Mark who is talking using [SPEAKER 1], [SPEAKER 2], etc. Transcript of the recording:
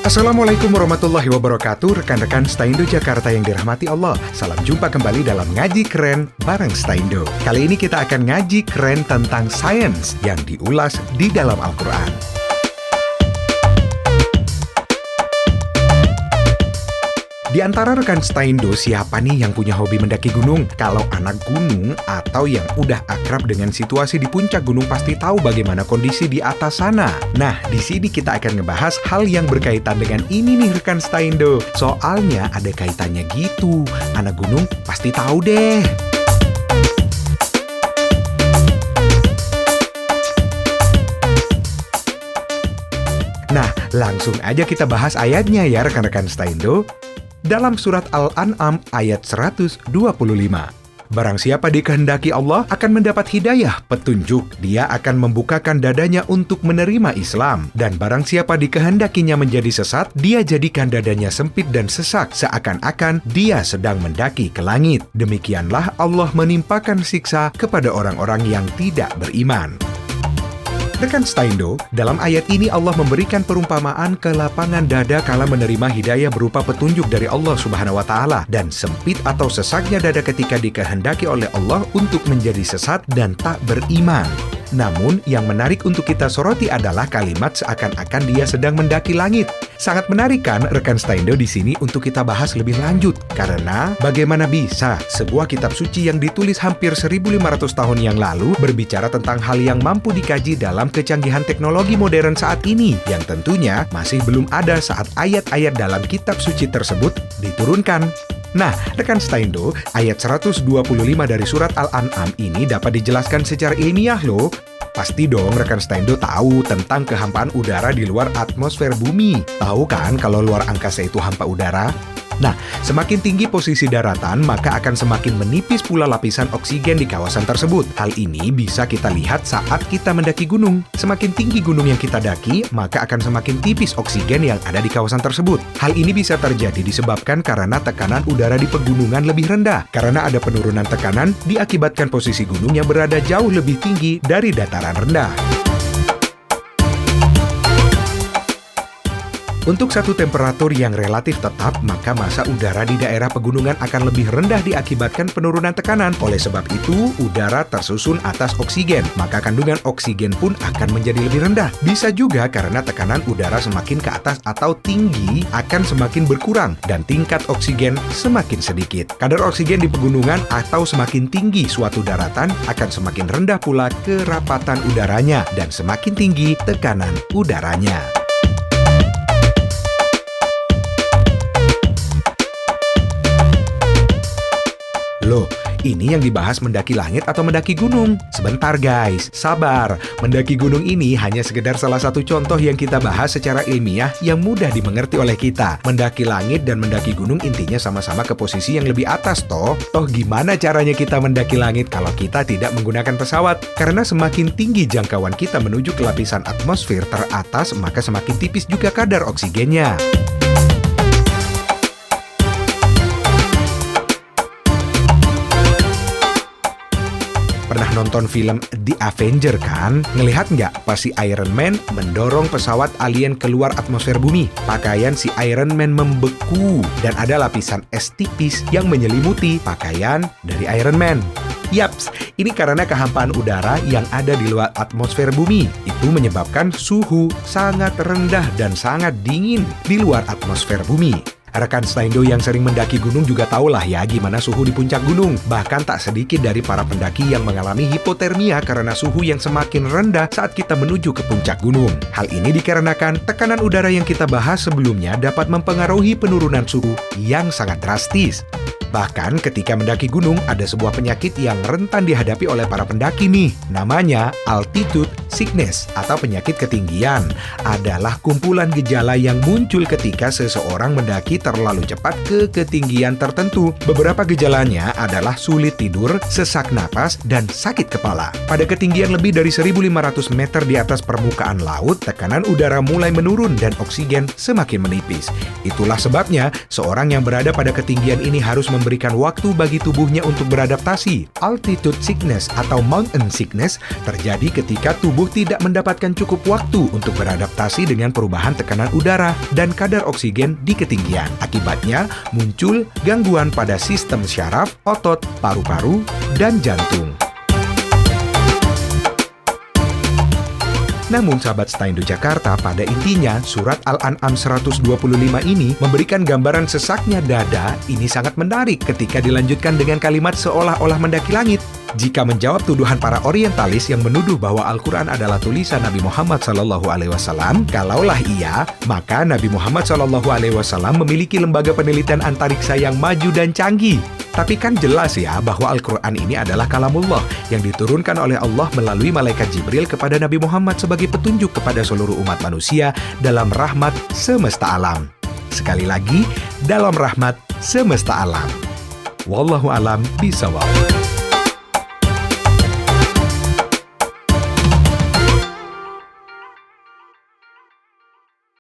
[SPEAKER 1] Assalamualaikum warahmatullahi wabarakatuh, rekan-rekan Staindo Jakarta yang dirahmati Allah. Salam jumpa kembali dalam Ngaji Keren bareng Staindo. Kali ini kita akan ngaji keren tentang sains yang diulas di dalam Al-Quran. Di antara rekan Staindo, siapa nih yang punya hobi mendaki gunung? Kalau anak gunung atau yang udah akrab dengan situasi di puncak gunung pasti tahu bagaimana kondisi di atas sana. Nah, di sini kita akan ngebahas hal yang berkaitan dengan ini nih rekan Staindo. Soalnya ada kaitannya gitu. Anak gunung pasti tahu deh. Nah, langsung aja kita bahas ayatnya ya rekan-rekan Staindo. Dalam surat Al-An'am ayat 125. Barang siapa dikehendaki Allah akan mendapat hidayah, petunjuk. Dia akan membukakan dadanya untuk menerima Islam. Dan barang siapa dikehendakinya menjadi sesat, dia jadikan dadanya sempit dan sesak, seakan-akan dia sedang mendaki ke langit. Demikianlah Allah menimpakan siksa kepada orang-orang yang tidak beriman. Rekan Staindo, dalam ayat ini Allah memberikan perumpamaan kelapangan dada kala menerima hidayah berupa petunjuk dari Allah Subhanahu wa Ta'ala, dan sempit atau sesaknya dada ketika dikehendaki oleh Allah untuk menjadi sesat dan tak beriman. Namun, yang menarik untuk kita soroti adalah kalimat seakan-akan dia sedang mendaki langit. Sangat menarik kan rekan Staindo di sini untuk kita bahas lebih lanjut. Karena bagaimana bisa sebuah kitab suci yang ditulis hampir 1500 tahun yang lalu berbicara tentang hal yang mampu dikaji dalam kecanggihan teknologi modern saat ini, yang tentunya masih belum ada saat ayat-ayat dalam kitab suci tersebut diturunkan. Nah, rekan Staindo, ayat 125 dari surat Al-An'am ini dapat dijelaskan secara ilmiah loh. Pasti dong rekan Staindo tahu tentang kehampaan udara di luar atmosfer bumi. Tahu kan kalau luar angkasa itu hampa udara? Nah, semakin tinggi posisi daratan, maka akan semakin menipis pula lapisan oksigen di kawasan tersebut. Hal ini bisa kita lihat saat kita mendaki gunung. Semakin tinggi gunung yang kita daki, maka akan semakin tipis oksigen yang ada di kawasan tersebut. Hal ini bisa terjadi disebabkan karena tekanan udara di pegunungan lebih rendah. Karena ada penurunan tekanan, diakibatkan posisi gunung yang berada jauh lebih tinggi dari dataran rendah. Untuk satu temperatur yang relatif tetap, maka massa udara di daerah pegunungan akan lebih rendah diakibatkan penurunan tekanan. Oleh sebab itu, udara tersusun atas oksigen, maka kandungan oksigen pun akan menjadi lebih rendah. Bisa juga karena tekanan udara semakin ke atas atau tinggi akan semakin berkurang, dan tingkat oksigen semakin sedikit. Kadar oksigen di pegunungan atau semakin tinggi suatu daratan akan semakin rendah pula kerapatan udaranya, dan semakin tinggi tekanan udaranya. Loh, ini yang dibahas mendaki langit atau mendaki gunung? Sebentar guys, sabar. Mendaki gunung ini hanya sekedar salah satu contoh yang kita bahas secara ilmiah yang mudah dimengerti oleh kita. Mendaki langit dan mendaki gunung intinya sama-sama ke posisi yang lebih atas toh. Toh gimana caranya kita mendaki langit kalau kita tidak menggunakan pesawat? Karena semakin tinggi jangkauan kita menuju ke lapisan atmosfer teratas, maka semakin tipis juga kadar oksigennya. Pernah nonton film The Avenger kan? Ngelihat nggak pas si Iron Man mendorong pesawat alien keluar atmosfer bumi? Pakaian si Iron Man membeku dan ada lapisan es tipis yang menyelimuti pakaian dari Iron Man. Yaps, ini karena kehampaan udara yang ada di luar atmosfer bumi. Itu menyebabkan suhu sangat rendah dan sangat dingin di luar atmosfer bumi. Rekan Staindo yang sering mendaki gunung juga tahulah ya gimana suhu di puncak gunung. Bahkan tak sedikit dari para pendaki yang mengalami hipotermia karena suhu yang semakin rendah saat kita menuju ke puncak gunung. Hal ini dikarenakan tekanan udara yang kita bahas sebelumnya dapat mempengaruhi penurunan suhu yang sangat drastis. Bahkan ketika mendaki gunung, ada sebuah penyakit yang rentan dihadapi oleh para pendaki nih. Namanya altitude sickness atau penyakit ketinggian. Adalah kumpulan gejala yang muncul ketika seseorang mendaki mendaki terlalu cepat ke ketinggian tertentu. Beberapa gejalanya adalah sulit tidur, sesak napas, dan sakit kepala. Pada ketinggian lebih dari 1.500 meter di atas permukaan laut, tekanan udara mulai menurun dan oksigen semakin menipis. Itulah sebabnya seorang yang berada pada ketinggian ini harus memberikan waktu bagi tubuhnya untuk beradaptasi. Altitude sickness atau mountain sickness terjadi ketika tubuh tidak mendapatkan cukup waktu untuk beradaptasi dengan perubahan tekanan udara dan kadar oksigen di ketinggian. Akibatnya, muncul gangguan pada sistem syaraf, otot, paru-paru, dan jantung. Namun sahabat Staindo Jakarta, pada intinya surat Al-An'am 125 ini memberikan gambaran sesaknya dada. Ini sangat menarik ketika dilanjutkan dengan kalimat seolah-olah mendaki langit. Jika menjawab tuduhan para orientalis yang menuduh bahwa Al-Quran adalah tulisan Nabi Muhammad SAW, kalaulah iya, maka Nabi Muhammad SAW memiliki lembaga penelitian antariksa yang maju dan canggih. Tapi kan jelas ya bahwa Al-Quran ini adalah kalamullah yang diturunkan oleh Allah melalui malaikat Jibril kepada Nabi Muhammad sebagai petunjuk kepada seluruh umat manusia dalam rahmat semesta alam. Sekali lagi, dalam rahmat semesta alam. Wallahu alam bishawab.